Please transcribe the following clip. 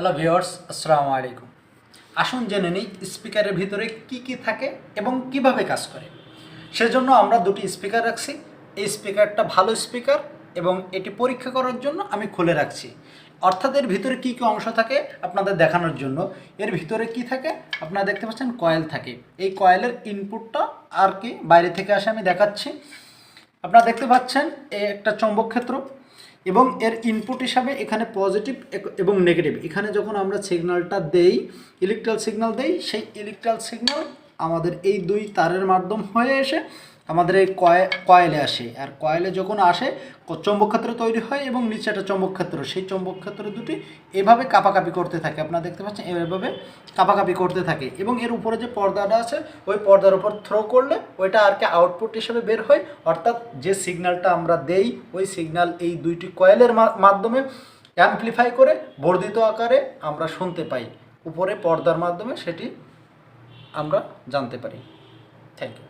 Hello viewers, আসসালামু আলাইকুম। আসুন জেনে নিই স্পিকারের ভিতরে কি কি থাকে এবং কিভাবে কাজ করে। সেজন্য আমরা দুটি স্পিকার রাখছি। এই স্পিকারটা ভালো স্পিকার এবং এটি পরীক্ষা করার জন্য আমি খুলে রাখছি। অর্থাৎ এর ভিতরে কী কী অংশ থাকে আপনাদের দেখানোর জন্য। এর ভিতরে কি থাকে আপনারা দেখতে পাচ্ছেন, কয়েল থাকে। এই কয়েলের ইনপুটটা আর কি বাইরে থেকে আসে, আমি দেখাচ্ছি। আপনারা দেখতে পাচ্ছেন এই একটা চৌম্বক ক্ষেত্র এবং এর ইনপুট হিসাবে এখানে পজিটিভ এবং নেগেটিভ, এখানে যখন আমরা সিগন্যালটা দেই, ইলেকট্রিক্যাল সিগন্যাল দেই, সেই ইলেকট্রিক্যাল সিগন্যাল আমাদের এই দুই তারের মাধ্যম হয়ে এসে আমাদের এই কয়েলে আসে। আর কয়েলে যখন আসে চৌম্বক ক্ষেত্র তৈরি হয় এবং নিচে একটা চৌম্বক ক্ষেত্র, সেই চৌম্বক ক্ষেত্র দুটি এভাবে কাপাকাপি করতে থাকে। আপনারা দেখতে পাচ্ছেন এভাবে কাপাকাপি করতে থাকে এবং এর উপরে যে পর্দাটা আছে ওই পর্দার উপর থ্রো করলে ওইটা আর কি আউটপুট হিসেবে বের হয়। অর্থাৎ যে সিগন্যালটা আমরা দেই ওই সিগন্যাল এই দুইটি কয়েলের মাধ্যমে অ্যামপ্লিফাই করে বর্ধিত আকারে আমরা শুনতে পাই। উপরে পর্দার মাধ্যমে সেটি আমরা জানতে পারি। Thank you.